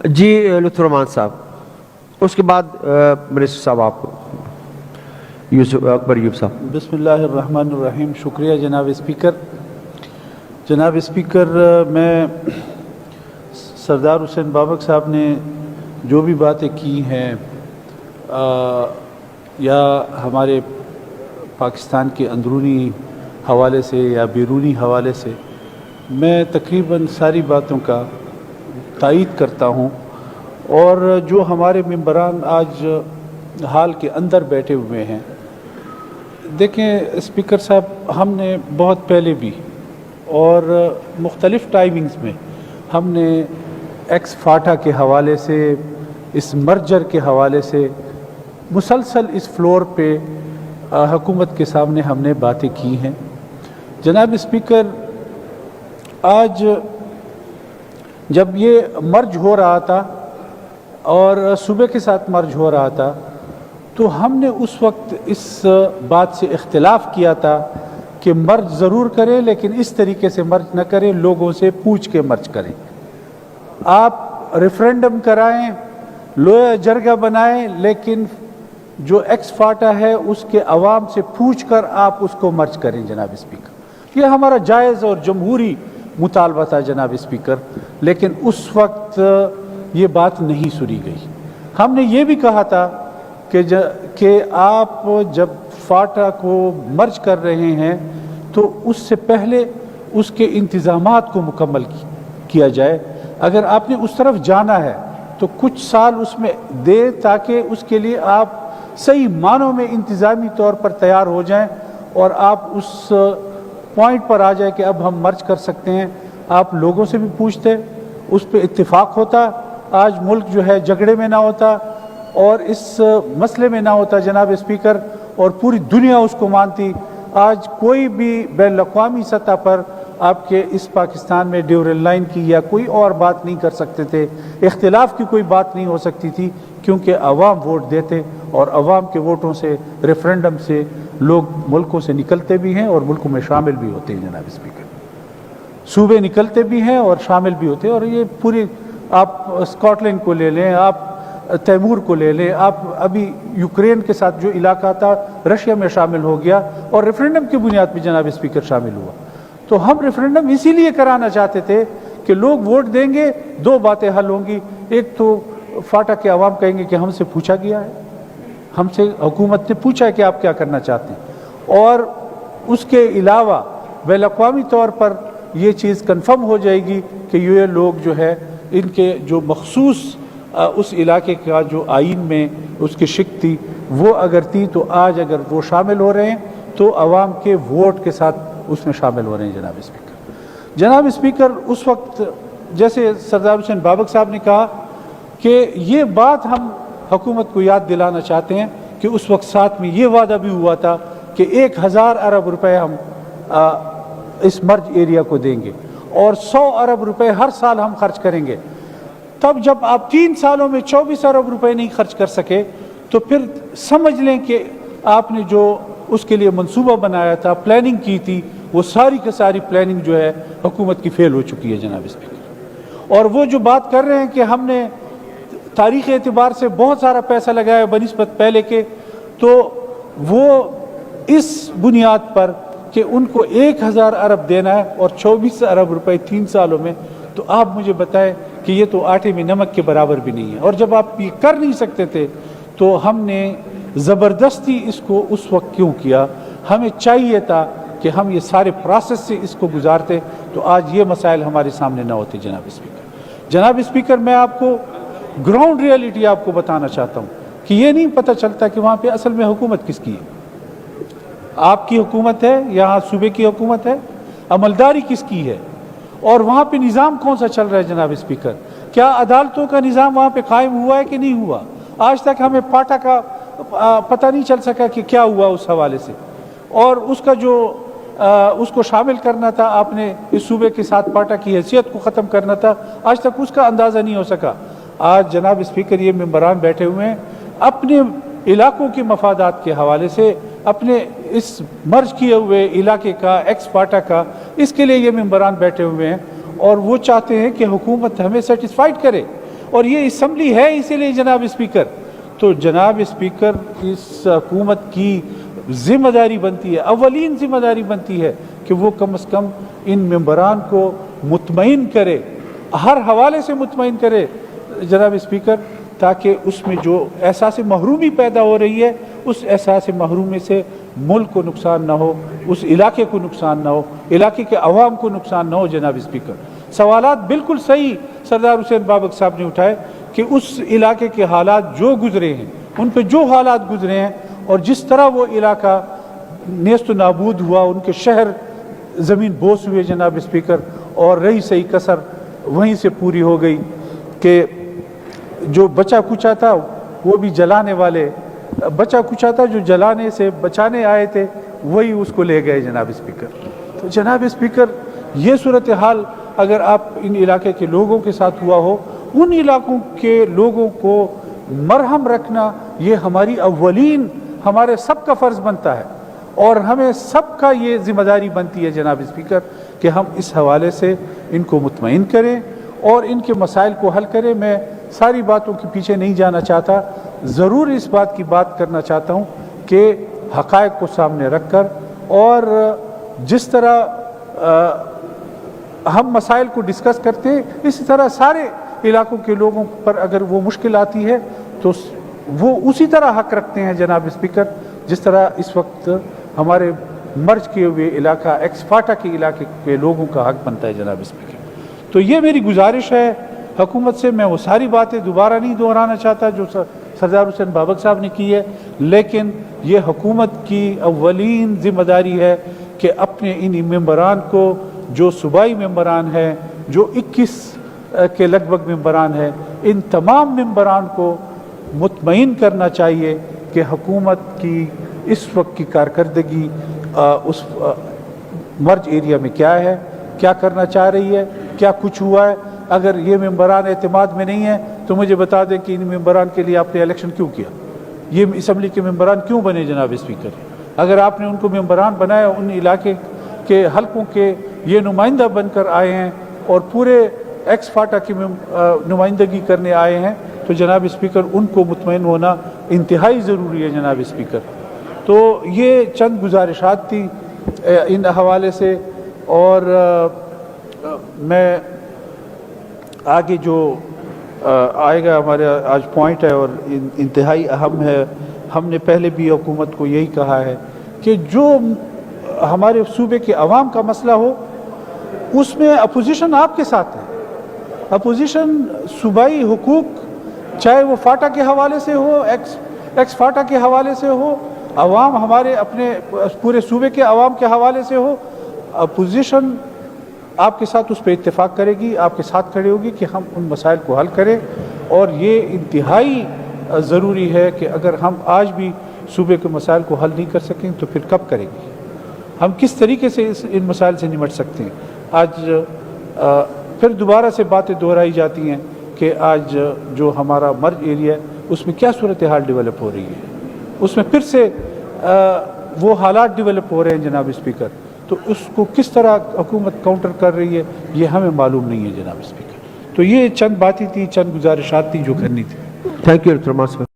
جی لطف الرحمان صاحب، اس کے بعد منسٹر صاحب آپ یوسف اکبر ایوب صاحب۔ بسم اللہ الرحمن الرحیم۔ شکریہ جناب اسپیکر۔ جناب اسپیکر، میں سردار حسین بابک صاحب نے جو بھی باتیں کی ہیں یا ہمارے پاکستان کے اندرونی حوالے سے یا بیرونی حوالے سے، میں تقریباً ساری باتوں کا تائید کرتا ہوں، اور جو ہمارے ممبران آج حال کے اندر بیٹھے ہوئے ہیں، دیکھیں اسپیکر صاحب، ہم نے بہت پہلے بھی اور مختلف ٹائمنگز میں ہم نے ایکس فاٹا کے حوالے سے، اس مرجر کے حوالے سے مسلسل اس فلور پہ حکومت کے سامنے ہم نے باتیں کی ہیں۔ جناب اسپیکر، آج جب یہ مرج ہو رہا تھا اور صوبے کے ساتھ مرج ہو رہا تھا، تو ہم نے اس وقت اس بات سے اختلاف کیا تھا کہ مرج ضرور کریں، لیکن اس طریقے سے مرج نہ کریں، لوگوں سے پوچھ کے مرج کریں۔ آپ ریفرینڈم کرائیں، لویا جرگہ بنائیں، لیکن جو ایکس فاٹا ہے اس کے عوام سے پوچھ کر آپ اس کو مرج کریں جناب اسپیکر۔ یہ ہمارا جائز اور جمہوری مطالبہ تھا جناب اسپیکر، لیکن اس وقت یہ بات نہیں سنی گئی۔ ہم نے یہ بھی کہا تھا کہ آپ جب فاٹا کو مرج کر رہے ہیں تو اس سے پہلے اس کے انتظامات کو مکمل کیا جائے۔ اگر آپ نے اس طرف جانا ہے تو کچھ سال اس میں دے، تاکہ اس کے لیے آپ صحیح معنوں میں انتظامی طور پر تیار ہو جائیں اور آپ اس پوائنٹ پر آ جائیں کہ اب ہم مرج کر سکتے ہیں۔ آپ لوگوں سے بھی پوچھتے، اس پہ اتفاق ہوتا، آج ملک جو ہے جھگڑے میں نہ ہوتا اور اس مسئلے میں نہ ہوتا جناب اسپیکر، اور پوری دنیا اس کو مانتی۔ آج کوئی بھی بین الاقوامی سطح پر آپ کے اس پاکستان میں ڈیورل لائن کی یا کوئی اور بات نہیں کر سکتے تھے، اختلاف کی کوئی بات نہیں ہو سکتی تھی، کیونکہ عوام ووٹ دیتے اور عوام کے ووٹوں سے، ریفرینڈم سے لوگ ملکوں سے نکلتے بھی ہیں اور ملکوں میں شامل بھی ہوتے ہیں جناب اسپیکر۔ صوبے نکلتے بھی ہیں اور شامل بھی ہوتے ہیں، اور یہ پوری آپ اسکاٹ لینڈ کو لے لیں، آپ تیمور کو لے لیں، آپ ابھی یوکرین کے ساتھ جو علاقہ تھا رشیا میں شامل ہو گیا اور ریفرینڈم کی بنیاد پہ جناب اسپیکر شامل ہوا۔ تو ہم ریفرینڈم اسی لیے کرانا چاہتے تھے کہ لوگ ووٹ دیں گے، دو باتیں حل ہوں گی۔ ایک تو فاٹا کے عوام کہیں گے کہ ہم سے پوچھا گیا ہے، ہم سے حکومت نے پوچھا ہے کہ آپ کیا کرنا چاہتے ہیں، اور اس کے علاوہ بین الاقوامی طور پر یہ چیز کنفرم ہو جائے گی کہ یہ لوگ جو ہے، ان کے جو مخصوص اس علاقے کا جو آئین میں اس کی شق تھی وہ اگر تھی، تو آج اگر وہ شامل ہو رہے ہیں تو عوام کے ووٹ کے ساتھ اس میں شامل ہو رہے ہیں جناب اسپیکر۔ جناب اسپیکر، اس وقت جیسے سردار حسین بابک صاحب نے کہا کہ یہ بات ہم حکومت کو یاد دلانا چاہتے ہیں کہ اس وقت ساتھ میں یہ وعدہ بھی ہوا تھا کہ 1000 ارب روپے ہم اس مرج ایریا کو دیں گے اور 100 ارب روپے ہر سال ہم خرچ کریں گے۔ تب جب آپ 3 سالوں میں 24 ارب روپے نہیں خرچ کر سکے، تو پھر سمجھ لیں کہ آپ نے جو اس کے لیے منصوبہ بنایا تھا، پلاننگ کی تھی، وہ ساری کی ساری پلاننگ جو ہے حکومت کی فیل ہو چکی ہے جناب اسپیکر۔ اور وہ جو بات کر رہے ہیں کہ ہم نے تاریخی اعتبار سے بہت سارا پیسہ لگایا بنسبت پہلے کے، تو وہ اس بنیاد پر کہ ان کو 1000 ارب دینا ہے اور 24 ارب روپے 3 سالوں میں، تو آپ مجھے بتائیں کہ یہ تو آٹے میں نمک کے برابر بھی نہیں ہے۔ اور جب آپ یہ کر نہیں سکتے تھے تو ہم نے زبردستی اس کو اس وقت کیوں کیا؟ ہمیں چاہیے تھا کہ ہم یہ سارے پروسیس سے اس کو گزارتے تو آج یہ مسائل ہمارے سامنے نہ ہوتے جناب اسپیکر۔ جناب اسپیکر، میں آپ کو گراؤنڈ ریئلٹی آپ کو بتانا چاہتا ہوں کہ یہ نہیں پتہ چلتا کہ وہاں پہ اصل میں حکومت کس کی ہے۔ آپ کی حکومت ہے، یہاں صوبے کی حکومت ہے، عملداری کس کی ہے، اور وہاں پہ نظام کون سا چل رہا ہے جناب اسپیکر؟ کیا عدالتوں کا نظام وہاں پہ قائم ہوا ہے کہ نہیں ہوا؟ آج تک ہمیں پاٹا کا پتہ نہیں چل سکا کہ کیا ہوا اس حوالے سے، اور اس کا جو اس کو شامل کرنا تھا، آپ نے اس صوبے کے ساتھ پاٹا کی حیثیت کو ختم کرنا تھا، آج تک اس کا اندازہ نہیں ہو سکا۔ آج جناب اسپیکر یہ ممبران بیٹھے ہوئے ہیں، اپنے علاقوں کے مفادات کے حوالے سے، اپنے اس مرج کیے ہوئے علاقے کا، ایکس پاٹا کا، اس کے لیے یہ ممبران بیٹھے ہوئے ہیں، اور وہ چاہتے ہیں کہ حکومت ہمیں سیٹسفائیڈ کرے۔ اور یہ اسمبلی ہے اسی لیے جناب اسپیکر. تو جناب اسپیکر اس حکومت کی ذمہ داری بنتی ہے, اولین ذمہ داری بنتی ہے کہ وہ کم از کم ان ممبران کو مطمئن کرے, ہر حوالے سے مطمئن کرے جناب اسپیکر, تاکہ اس میں جو احساس محرومی پیدا ہو رہی ہے اس احساس محرومی سے ملک کو نقصان نہ ہو, اس علاقے کو نقصان نہ ہو, علاقے کے عوام کو نقصان نہ ہو. جناب اسپیکر, سوالات بالکل صحیح سردار حسین بابک صاحب نے اٹھائے کہ اس علاقے کے حالات جو گزرے ہیں, ان پہ جو حالات گزرے ہیں اور جس طرح وہ علاقہ نیست و نابود ہوا, ان کے شہر زمین بوس ہوئے جناب اسپیکر, اور رہی صحیح کسر وہیں سے پوری ہو گئی کہ جو بچا کچا تھا وہ بھی جلانے والے, بچا کچا تھا جو جلانے سے بچانے آئے تھے وہی اس کو لے گئے جناب اسپیکر. تو جناب اسپیکر, یہ صورتحال اگر آپ ان علاقے کے لوگوں کے ساتھ ہوا ہو, ان علاقوں کے لوگوں کو مرہم رکھنا یہ ہماری اولین, ہمارے سب کا فرض بنتا ہے, اور ہمیں سب کا یہ ذمہ داری بنتی ہے جناب اسپیکر کہ ہم اس حوالے سے ان کو مطمئن کریں اور ان کے مسائل کو حل کریں. میں ساری باتوں کے پیچھے نہیں جانا چاہتا, ضرور اس بات کی بات کرنا چاہتا ہوں کہ حقائق کو سامنے رکھ کر اور جس طرح ہم مسائل کو ڈسکس کرتے ہیں اسی طرح سارے علاقوں کے لوگوں پر اگر وہ مشکل آتی ہے تو وہ اسی طرح حق رکھتے ہیں جناب اسپیکر, جس طرح اس وقت ہمارے مرج کیے ہوئے علاقہ ایکس فاٹا کے علاقے کے لوگوں کا حق بنتا ہے جناب اسپیکر. تو یہ میری گزارش ہے حکومت سے. میں وہ ساری باتیں دوبارہ نہیں دہرانا چاہتا جو سردار حسین بابک صاحب نے کی ہے, لیکن یہ حکومت کی اولین ذمہ داری ہے کہ اپنے ان ممبران کو, جو صوبائی ممبران ہیں, جو 21 کے لگ بھگ ممبران ہیں, ان تمام ممبران کو مطمئن کرنا چاہیے کہ حکومت کی اس وقت کی کارکردگی اس مرج ایریا میں کیا ہے, کیا کرنا چاہ رہی ہے, کیا کچھ ہوا ہے. اگر یہ ممبران اعتماد میں نہیں ہیں تو مجھے بتا دیں کہ ان ممبران کے لیے آپ نے الیکشن کیوں کیا, یہ اسمبلی کے ممبران کیوں بنے جناب اسپیکر. اگر آپ نے ان کو ممبران بنایا, ان علاقے کے حلقوں کے یہ نمائندہ بن کر آئے ہیں اور پورے ایکس فاٹا کی نمائندگی کرنے آئے ہیں, تو جناب اسپیکر ان کو مطمئن ہونا انتہائی ضروری ہے جناب اسپیکر. تو یہ چند گزارشات تھی ان حوالے سے, اور میں آگے جو آئے گا ہمارے آج پوائنٹ ہے اور انتہائی اہم ہے. ہم نے پہلے بھی حکومت کو یہی کہا ہے کہ جو ہمارے صوبے کے عوام کا مسئلہ ہو اس میں اپوزیشن آپ کے ساتھ ہے. اپوزیشن صوبائی حقوق چاہے وہ فاٹا کے حوالے سے ہو, ایکس فاٹا کے حوالے سے ہو, عوام ہمارے اپنے پورے صوبے کے عوام کے حوالے سے ہو, اپوزیشن آپ کے ساتھ اس پہ اتفاق کرے گی, آپ کے ساتھ کھڑے ہوگی کہ ہم ان مسائل کو حل کریں. اور یہ انتہائی ضروری ہے کہ اگر ہم آج بھی صوبے کے مسائل کو حل نہیں کر سکیں تو پھر کب کریں گے, ہم کس طریقے سے ان مسائل سے نمٹ سکتے ہیں. آج پھر دوبارہ سے باتیں دہرائی جاتی ہیں کہ آج جو ہمارا مرج ایریا ہے اس میں کیا صورتحال ڈیولپ ہو رہی ہے, اس میں پھر سے وہ حالات ڈیولپ ہو رہے ہیں جناب اسپیکر. تو اس کو کس طرح حکومت کاؤنٹر کر رہی ہے یہ ہمیں معلوم نہیں ہے جناب اسپیکر. تو یہ چند باتیں تھیں, چند گزارشات تھیں جو کرنی تھی. Thank you doctor